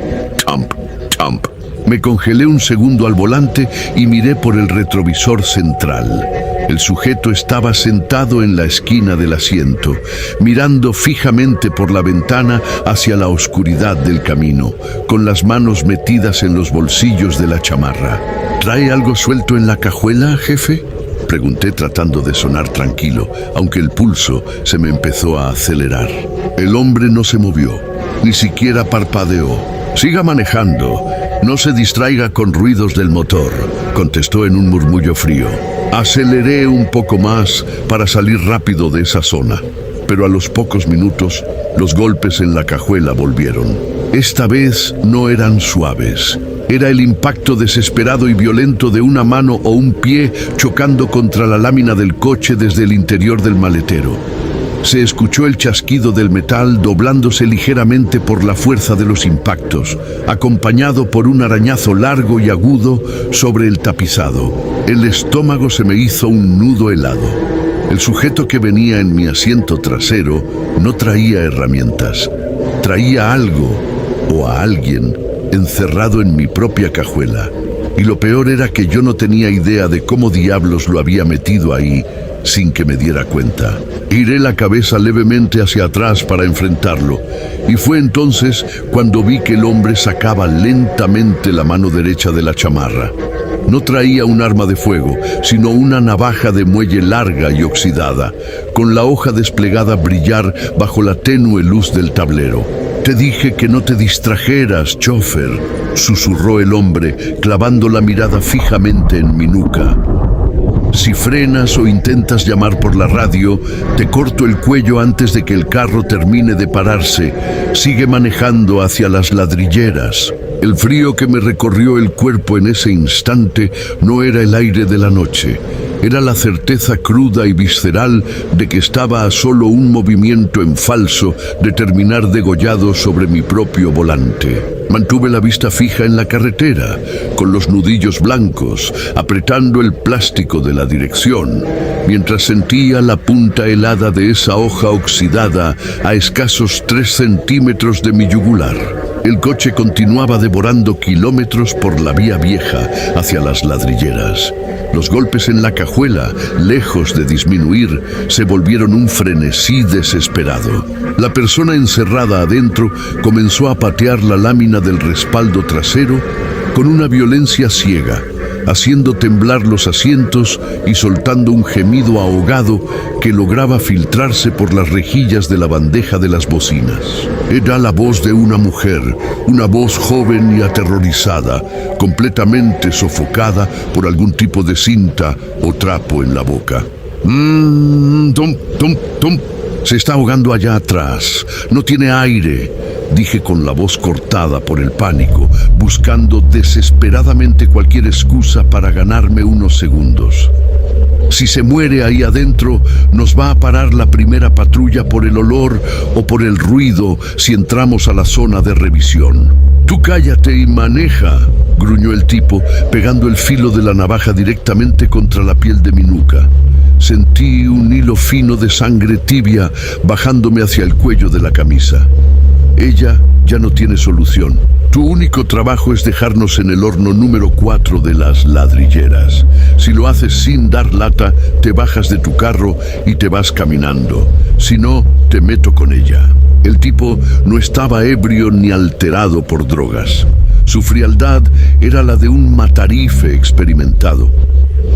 thump, thump. Me congelé un segundo al volante y miré por el retrovisor central. El sujeto estaba sentado en la esquina del asiento, mirando fijamente por la ventana hacia la oscuridad del camino, con las manos metidas en los bolsillos de la chamarra. ¿Trae algo suelto en la cajuela, jefe?, pregunté tratando de sonar tranquilo, aunque el pulso se me empezó a acelerar. El hombre no se movió, ni siquiera parpadeó. «Siga manejando, no se distraiga con ruidos del motor», contestó en un murmullo frío. Aceleré un poco más para salir rápido de esa zona, pero a los pocos minutos los golpes en la cajuela volvieron. Esta vez no eran suaves. Era el impacto desesperado y violento de una mano o un pie chocando contra la lámina del coche desde el interior del maletero. Se escuchó el chasquido del metal doblándose ligeramente por la fuerza de los impactos, acompañado por un arañazo largo y agudo sobre el tapizado. El estómago se me hizo un nudo helado. El sujeto que venía en mi asiento trasero no traía herramientas. Traía algo o a alguien encerrado en mi propia cajuela. Y lo peor era que yo no tenía idea de cómo diablos lo había metido ahí sin que me diera cuenta. Giré la cabeza levemente hacia atrás para enfrentarlo, y fue entonces cuando vi que el hombre sacaba lentamente la mano derecha de la chamarra. No traía un arma de fuego, sino una navaja de muelle larga y oxidada, con la hoja desplegada brillar bajo la tenue luz del tablero. «Te dije que no te distrajeras, chofer», susurró el hombre, clavando la mirada fijamente en mi nuca. «Si frenas o intentas llamar por la radio, te corto el cuello antes de que el carro termine de pararse. Sigue manejando hacia las ladrilleras». El frío que me recorrió el cuerpo en ese instante no era el aire de la noche. Era la certeza cruda y visceral de que estaba a solo un movimiento en falso de terminar degollado sobre mi propio volante. Mantuve la vista fija en la carretera, con los nudillos blancos, apretando el plástico de la dirección, mientras sentía la punta helada de esa hoja oxidada a escasos 3 centímetros de mi yugular. El coche continuaba devorando kilómetros por la vía vieja hacia las ladrilleras. Los golpes en la cajuela, lejos de disminuir, se volvieron un frenesí desesperado. La persona encerrada adentro comenzó a patear la lámina del respaldo trasero con una violencia ciega, haciendo temblar los asientos y soltando un gemido ahogado que lograba filtrarse por las rejillas de la bandeja de las bocinas. Era la voz de una mujer, una voz joven y aterrorizada, completamente sofocada por algún tipo de cinta o trapo en la boca. «Tom. Se está ahogando allá atrás. No tiene aire», dije con la voz cortada por el pánico, buscando desesperadamente cualquier excusa para ganarme unos segundos. «Si se muere ahí adentro, nos va a parar la primera patrulla por el olor o por el ruido si entramos a la zona de revisión». «Tú cállate y maneja», gruñó el tipo, pegando el filo de la navaja directamente contra la piel de mi nuca. Sentí un hilo fino de sangre tibia bajándome hacia el cuello de la camisa. «Ella ya no tiene solución. Tu único trabajo es dejarnos en el horno número 4 de las ladrilleras. Si lo haces sin dar lata, te bajas de tu carro y te vas caminando. Si no, te meto con ella». El tipo no estaba ebrio ni alterado por drogas. Su frialdad era la de un matarife experimentado.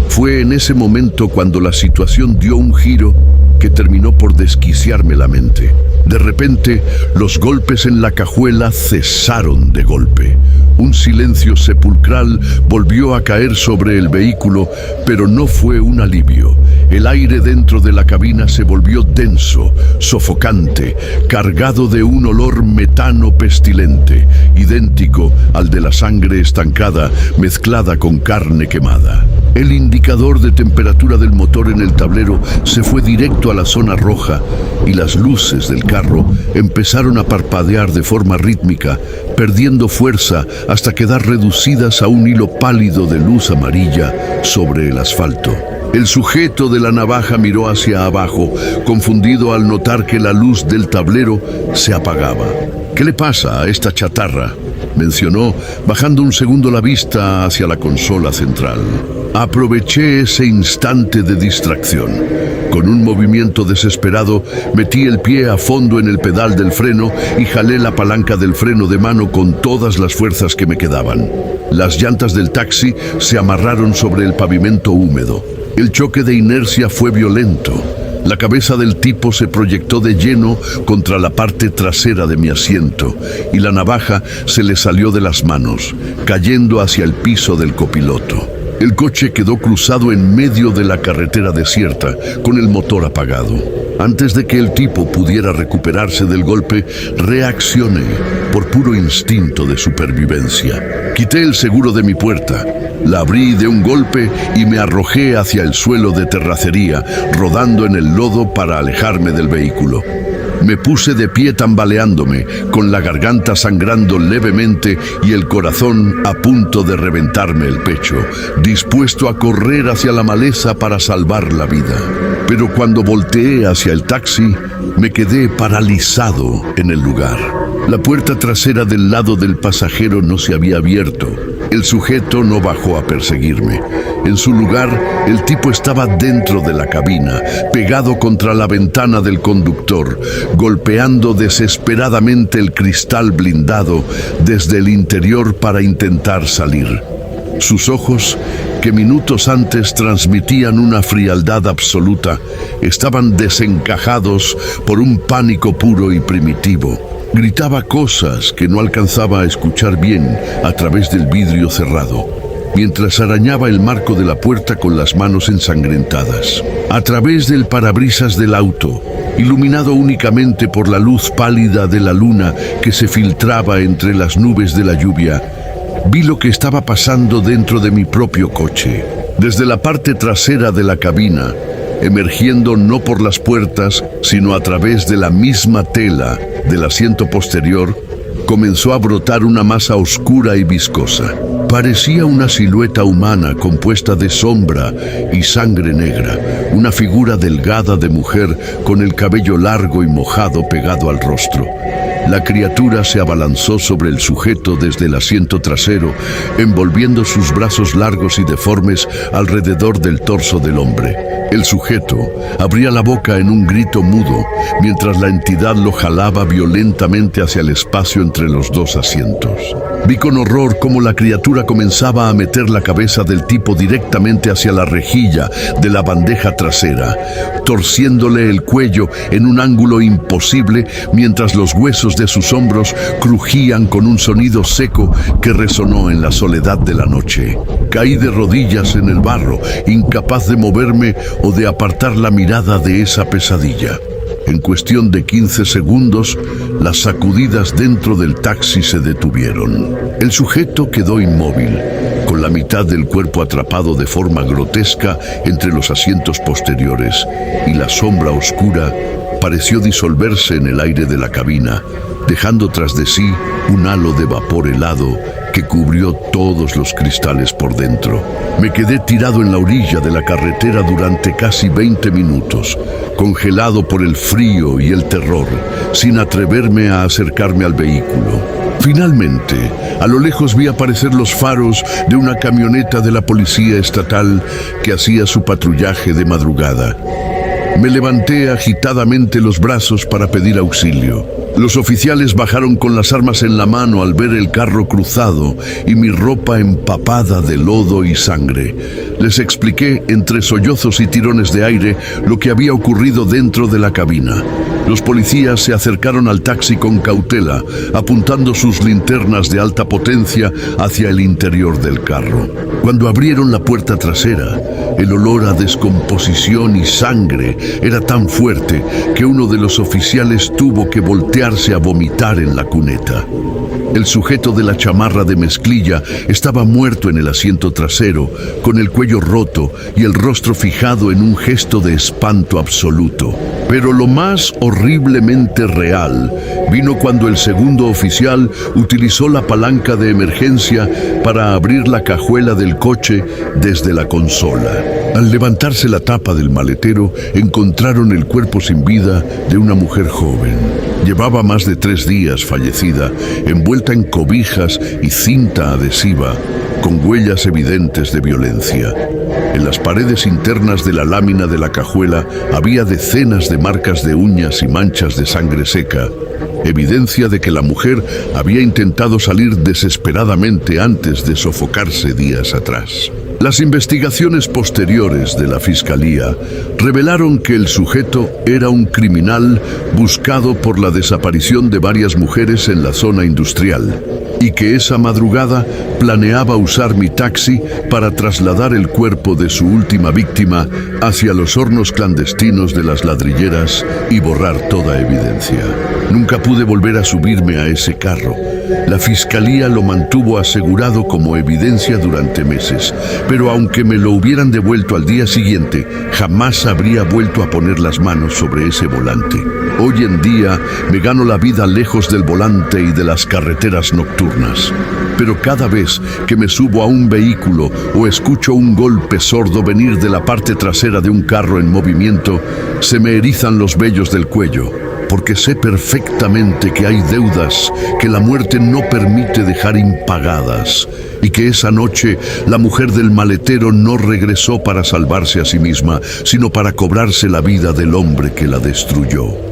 Fue en ese momento cuando la situación dio un giro que terminó por desquiciarme la mente. De repente, los golpes en la cajuela cesaron de golpe. Un silencio sepulcral volvió a caer sobre el vehículo, pero no fue un alivio. El aire dentro de la cabina se volvió denso, sofocante, cargado de un olor metano pestilente, idéntico al de la sangre estancada mezclada con carne quemada. El indicador de temperatura del motor en el tablero se fue directo a la zona roja y las luces del carro empezaron a parpadear de forma rítmica, perdiendo fuerza hasta quedar reducidas a un hilo pálido de luz amarilla sobre el asfalto. El sujeto de la navaja miró hacia abajo, confundido al notar que la luz del tablero se apagaba. «¿Qué le pasa a esta chatarra?», mencionó, bajando un segundo la vista hacia la consola central. Aproveché ese instante de distracción. Con un movimiento desesperado, metí el pie a fondo en el pedal del freno y jalé la palanca del freno de mano con todas las fuerzas que me quedaban. Las llantas del taxi se amarraron sobre el pavimento húmedo. El choque de inercia fue violento. La cabeza del tipo se proyectó de lleno contra la parte trasera de mi asiento y la navaja se le salió de las manos, cayendo hacia el piso del copiloto. El coche quedó cruzado en medio de la carretera desierta, con el motor apagado. Antes de que el tipo pudiera recuperarse del golpe, reaccioné por puro instinto de supervivencia. Quité el seguro de mi puerta, La abrí de un golpe y me arrojé hacia el suelo de terracería, rodando en el lodo para alejarme del vehículo. Me puse de pie tambaleándome, con la garganta sangrando levemente y el corazón a punto de reventarme el pecho, dispuesto a correr hacia la maleza para salvar la vida. Pero cuando volteé hacia el taxi, me quedé paralizado en el lugar. La puerta trasera del lado del pasajero no se había abierto. El sujeto no bajó a perseguirme. En su lugar, el tipo estaba dentro de la cabina, pegado contra la ventana del conductor, golpeando desesperadamente el cristal blindado desde el interior para intentar salir. Sus ojos, que minutos antes transmitían una frialdad absoluta, estaban desencajados por un pánico puro y primitivo. Gritaba cosas que no alcanzaba a escuchar bien a través del vidrio cerrado, mientras arañaba el marco de la puerta con las manos ensangrentadas. A través del parabrisas del auto, iluminado únicamente por la luz pálida de la luna que se filtraba entre las nubes de la lluvia, vi lo que estaba pasando dentro de mi propio coche. Desde la parte trasera de la cabina, emergiendo no por las puertas, sino a través de la misma tela del asiento posterior, comenzó a brotar una masa oscura y viscosa. Parecía una silueta humana compuesta de sombra y sangre negra, una figura delgada de mujer con el cabello largo y mojado pegado al rostro. La criatura se abalanzó sobre el sujeto desde el asiento trasero, envolviendo sus brazos largos y deformes alrededor del torso del hombre. El sujeto abría la boca en un grito mudo, mientras la entidad lo jalaba violentamente hacia el espacio entre los dos asientos. Vi con horror cómo la criatura comenzaba a meter la cabeza del tipo directamente hacia la rejilla de la bandeja trasera, torciéndole el cuello en un ángulo imposible, mientras los huesos de sus hombros crujían con un sonido seco que resonó en la soledad de la noche. Caí de rodillas en el barro, incapaz de moverme o de apartar la mirada de esa pesadilla. En cuestión de 15 segundos, las sacudidas dentro del taxi se detuvieron. El sujeto quedó inmóvil, con la mitad del cuerpo atrapado de forma grotesca entre los asientos posteriores, y la sombra oscura pareció disolverse en el aire de la cabina, dejando tras de sí un halo de vapor helado que cubrió todos los cristales por dentro. Me quedé tirado en la orilla de la carretera durante casi 20 minutos, congelado por el frío y el terror, sin atreverme a acercarme al vehículo. Finalmente, a lo lejos vi aparecer los faros de una camioneta de la policía estatal que hacía su patrullaje de madrugada. Me levanté agitadamente los brazos para pedir auxilio. Los oficiales bajaron con las armas en la mano al ver el carro cruzado y mi ropa empapada de lodo y sangre. Les expliqué, entre sollozos y tirones de aire, lo que había ocurrido dentro de la cabina. Los policías se acercaron al taxi con cautela, apuntando sus linternas de alta potencia hacia el interior del carro. Cuando abrieron la puerta trasera, el olor a descomposición y sangre era tan fuerte que uno de los oficiales tuvo que voltearse a vomitar en la cuneta. El sujeto de la chamarra de mezclilla estaba muerto en el asiento trasero, con el cuello roto y el rostro fijado en un gesto de espanto absoluto. Pero lo más horriblemente real vino cuando el segundo oficial utilizó la palanca de emergencia para abrir la cajuela del coche desde la consola. Al levantarse la tapa del maletero, encontraron el cuerpo sin vida de una mujer joven. Llevaba más de 3 días fallecida, envuelta en cobijas y cinta adhesiva, con huellas evidentes de violencia. En las paredes internas de la lámina de la cajuela había decenas de marcas de uñas y manchas de sangre seca, evidencia de que la mujer había intentado salir desesperadamente antes de sofocarse días atrás. Las investigaciones posteriores de la Fiscalía revelaron que el sujeto era un criminal buscado por la desaparición de varias mujeres en la zona industrial. y que esa madrugada planeaba usar mi taxi para trasladar el cuerpo de su última víctima hacia los hornos clandestinos de las ladrilleras y borrar toda evidencia. Nunca pude volver a subirme a ese carro. La fiscalía lo mantuvo asegurado como evidencia durante meses, pero aunque me lo hubieran devuelto al día siguiente, jamás habría vuelto a poner las manos sobre ese volante. Hoy en día me gano la vida lejos del volante y de las carreteras nocturnas. Pero cada vez que me subo a un vehículo o escucho un golpe sordo venir de la parte trasera de un carro en movimiento, se me erizan los vellos del cuello, porque sé perfectamente que hay deudas que la muerte no permite dejar impagadas y que esa noche la mujer del maletero no regresó para salvarse a sí misma, sino para cobrarse la vida del hombre que la destruyó.